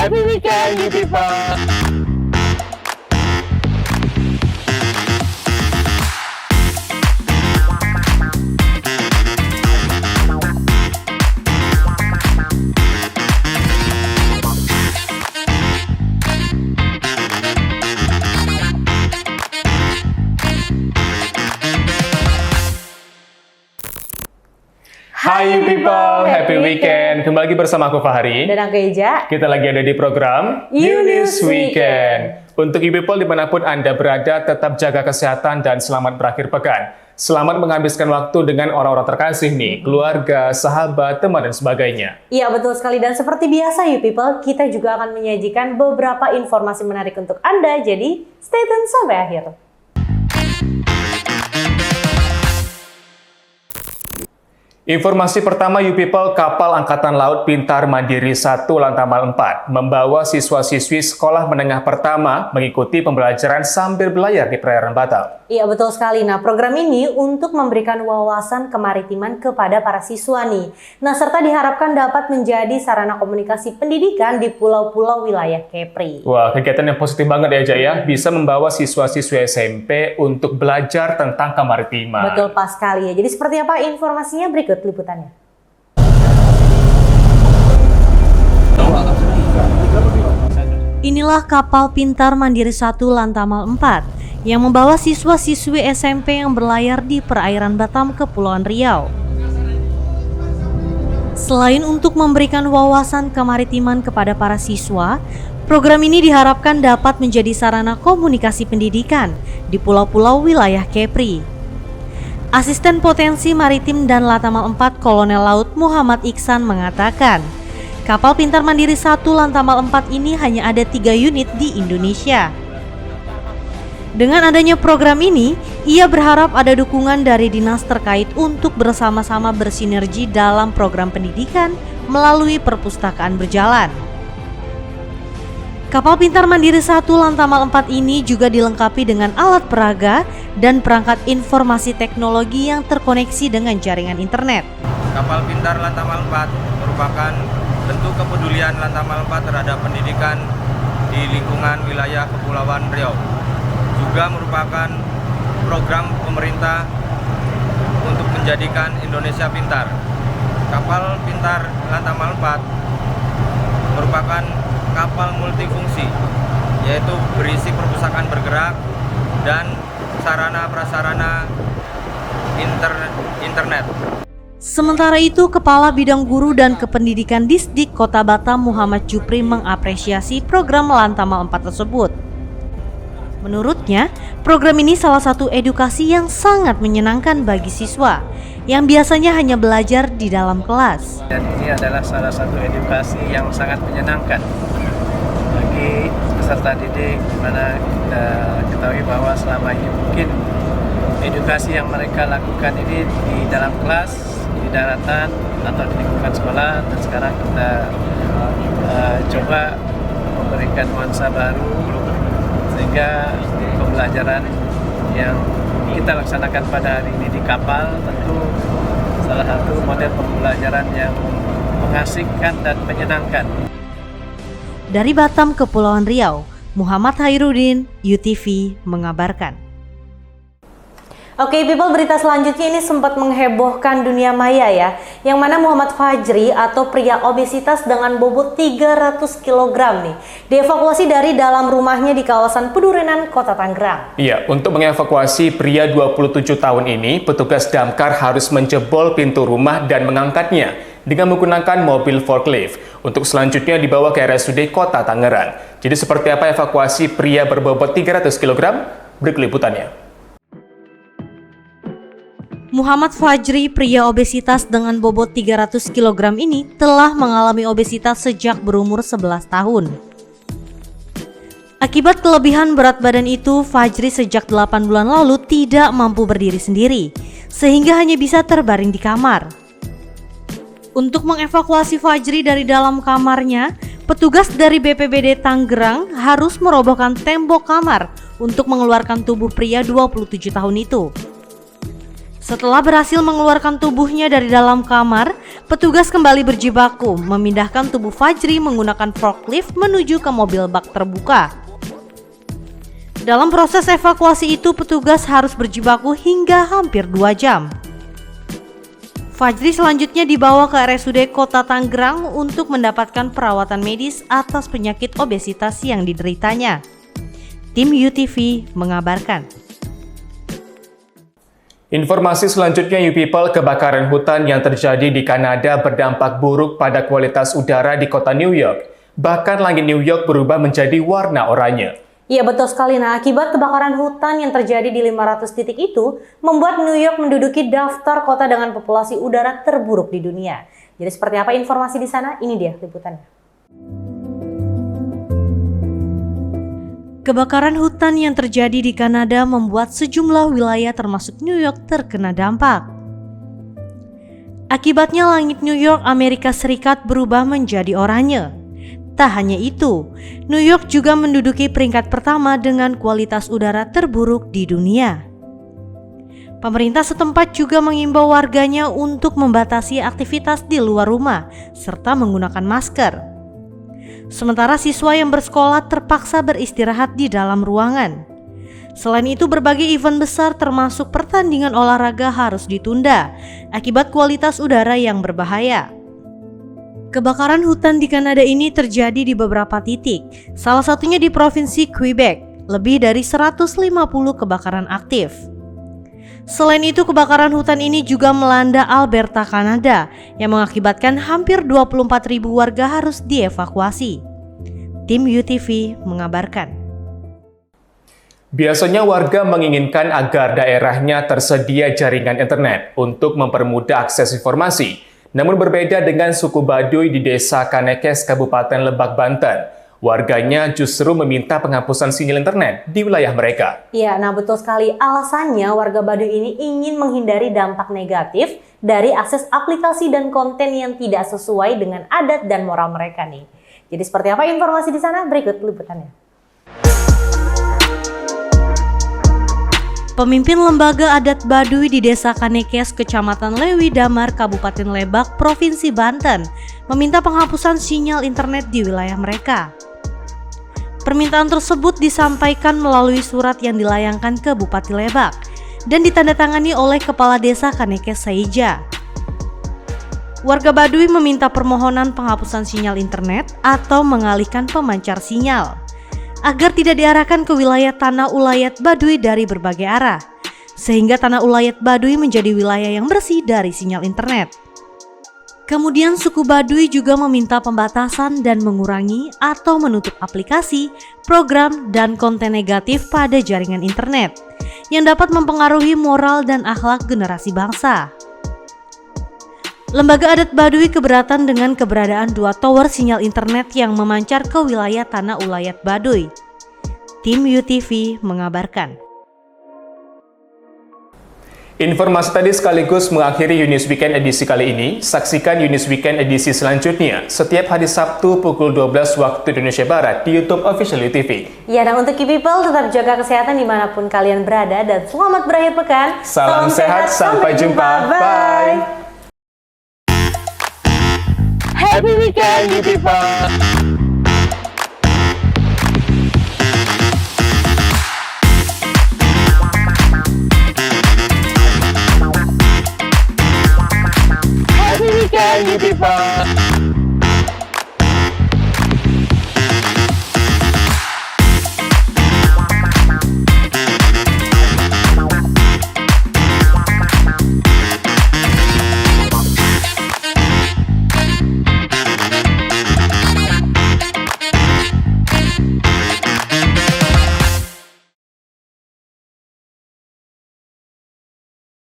Happy weekend, you people! Hai you people, happy weekend. Kembali lagi bersama aku Fahri dan aku Eja. Kita lagi ada di program You News Weekend. Untuk you people dimanapun Anda berada, tetap jaga kesehatan dan selamat berakhir pekan. Selamat menghabiskan waktu dengan orang-orang terkasih nih, keluarga, sahabat, teman, dan sebagainya. Iya betul sekali, dan seperti biasa you people, kita juga akan menyajikan beberapa informasi menarik untuk Anda, jadi stay tune sampai akhir. Informasi pertama you people, kapal Angkatan Laut Pintar Mandiri 1 Lantamal 4 membawa siswa-siswi sekolah menengah pertama mengikuti pembelajaran sambil berlayar di perairan Batam. Iya betul sekali, nah program ini untuk memberikan wawasan kemaritiman kepada para siswa nih. Nah serta diharapkan dapat menjadi sarana komunikasi pendidikan di pulau-pulau wilayah Kepri. Wah, kegiatan yang positif banget ya Jaya, bisa membawa siswa-siswi SMP untuk belajar tentang kemaritiman. Betul pas sekali ya, jadi seperti apa informasinya berikut liputannya. Inilah kapal Pintar Mandiri 1 Lantamal 4 yang membawa siswa-siswi SMP yang berlayar di perairan Batam, Kepulauan Riau. Selain untuk memberikan wawasan kemaritiman kepada para siswa, program ini diharapkan dapat menjadi sarana komunikasi pendidikan di pulau-pulau wilayah Kepri. Asisten Potensi Maritim dan Lantamal 4 Kolonel Laut Muhammad Iksan mengatakan, kapal Pintar Mandiri 1 Lantamal 4 ini hanya ada 3 unit di Indonesia. Dengan adanya program ini, ia berharap ada dukungan dari dinas terkait untuk bersama-sama bersinergi dalam program pendidikan melalui perpustakaan berjalan. Kapal Pintar Mandiri 1 Lantamal 4 ini juga dilengkapi dengan alat peraga dan perangkat informasi teknologi yang terkoneksi dengan jaringan internet. Kapal Pintar Lantamal 4 merupakan bentuk kepedulian Lantamal 4 terhadap pendidikan di lingkungan wilayah Kepulauan Riau. Juga merupakan program pemerintah untuk menjadikan Indonesia pintar. Kapal Pintar Lantamal 4 merupakan kapal multifungsi, yaitu berisi perpustakaan bergerak dan sarana-prasarana internet. Sementara itu, Kepala Bidang Guru dan Kependidikan Disdik Kota Batam Muhammad Jupri mengapresiasi program Lantamal 4 tersebut. Menurutnya, program ini salah satu edukasi yang sangat menyenangkan bagi siswa yang biasanya hanya belajar di dalam kelas. Dan ini adalah salah satu edukasi yang sangat menyenangkan bagi peserta didik, di mana kita ketahui bahwa selama ini mungkin edukasi yang mereka lakukan ini di dalam kelas, di daratan atau di lingkungan sekolah, dan sekarang kita coba memberikan nuansa baru sehingga pembelajaran yang kita laksanakan pada hari ini di kapal tentu salah satu model pembelajaran yang mengasihkan dan menyenangkan. Dari Batam, Kepulauan Riau, Muhammad Hairudin, UTV mengabarkan. Oke people, berita selanjutnya ini sempat menghebohkan dunia maya ya, yang mana Muhammad Fajri atau pria obesitas dengan bobot 300 kg nih dievakuasi dari dalam rumahnya di kawasan Pedurenan, Kota Tangerang. Iya, untuk mengevakuasi pria 27 tahun ini, petugas damkar harus menjebol pintu rumah dan mengangkatnya dengan menggunakan mobil forklift untuk selanjutnya dibawa ke RSUD Kota Tangerang. Jadi seperti apa evakuasi pria berbobot 300 kg? Berikut liputannya. Muhammad Fajri, pria obesitas dengan bobot 300 kg ini telah mengalami obesitas sejak berumur 11 tahun. Akibat kelebihan berat badan itu, Fajri sejak 8 bulan lalu tidak mampu berdiri sendiri, sehingga hanya bisa terbaring di kamar. Untuk mengevakuasi Fajri dari dalam kamarnya, petugas dari BPBD Tangerang harus merobohkan tembok kamar untuk mengeluarkan tubuh pria 27 tahun itu. Setelah berhasil mengeluarkan tubuhnya dari dalam kamar, petugas kembali berjibaku memindahkan tubuh Fajri menggunakan forklift menuju ke mobil bak terbuka. Dalam proses evakuasi itu, petugas harus berjibaku hingga hampir 2 jam. Fajri selanjutnya dibawa ke RSUD Kota Tangerang untuk mendapatkan perawatan medis atas penyakit obesitas yang dideritanya. Tim UTV mengabarkan. Informasi selanjutnya, you people, kebakaran hutan yang terjadi di Kanada berdampak buruk pada kualitas udara di kota New York. Bahkan langit New York berubah menjadi warna oranye. Iya betul sekali. Nah, akibat kebakaran hutan yang terjadi di 500 titik itu, membuat New York menduduki daftar kota dengan populasi udara terburuk di dunia. Jadi seperti apa informasi di sana? Ini dia liputannya. Kebakaran hutan yang terjadi di Kanada membuat sejumlah wilayah termasuk New York terkena dampak. Akibatnya langit New York, Amerika Serikat berubah menjadi oranye. Tak hanya itu, New York juga menduduki peringkat pertama dengan kualitas udara terburuk di dunia. Pemerintah setempat juga mengimbau warganya untuk membatasi aktivitas di luar rumah serta menggunakan masker. Sementara siswa yang bersekolah terpaksa beristirahat di dalam ruangan. Selain itu, berbagai event besar termasuk pertandingan olahraga harus ditunda akibat kualitas udara yang berbahaya. Kebakaran hutan di Kanada ini terjadi di beberapa titik, salah satunya di Provinsi Quebec. Lebih dari 150 kebakaran aktif. Selain itu, kebakaran hutan ini juga melanda Alberta, Kanada, yang mengakibatkan hampir 24.000 warga harus dievakuasi. Tim UTV mengabarkan. Biasanya warga menginginkan agar daerahnya tersedia jaringan internet untuk mempermudah akses informasi. Namun berbeda dengan suku Baduy di Desa Kanekes, Kabupaten Lebak, Banten. Warganya justru meminta penghapusan sinyal internet di wilayah mereka. Iya, nah betul sekali. Alasannya warga Baduy ini ingin menghindari dampak negatif dari akses aplikasi dan konten yang tidak sesuai dengan adat dan moral mereka nih. Jadi seperti apa informasi di sana? Berikut liputannya. Pemimpin lembaga adat Baduy di Desa Kanekes, Kecamatan Lewi Damar, Kabupaten Lebak, Provinsi Banten, meminta penghapusan sinyal internet di wilayah mereka. Permintaan tersebut disampaikan melalui surat yang dilayangkan ke Bupati Lebak dan ditandatangani oleh Kepala Desa Kanekes Saija. Warga Baduy meminta permohonan penghapusan sinyal internet atau mengalihkan pemancar sinyal agar tidak diarahkan ke wilayah Tanah Ulayat Baduy dari berbagai arah, sehingga Tanah Ulayat Baduy menjadi wilayah yang bersih dari sinyal internet. Kemudian suku Baduy juga meminta pembatasan dan mengurangi atau menutup aplikasi, program, dan konten negatif pada jaringan internet yang dapat mempengaruhi moral dan akhlak generasi bangsa. Lembaga adat Baduy keberatan dengan keberadaan 2 tower sinyal internet yang memancar ke wilayah Tanah Ulayat Baduy. Tim UTV mengabarkan. Informasi tadi sekaligus mengakhiri Unis Weekend edisi kali ini. Saksikan Unis Weekend edisi selanjutnya setiap hari Sabtu pukul 12 waktu Indonesia Barat di YouTube Official UTV. Ya, dan untuk you people tetap jaga kesehatan dimanapun kalian berada dan selamat berakhir pekan. Salam sehat, sampai jumpa. Bye. Happy weekend, you people.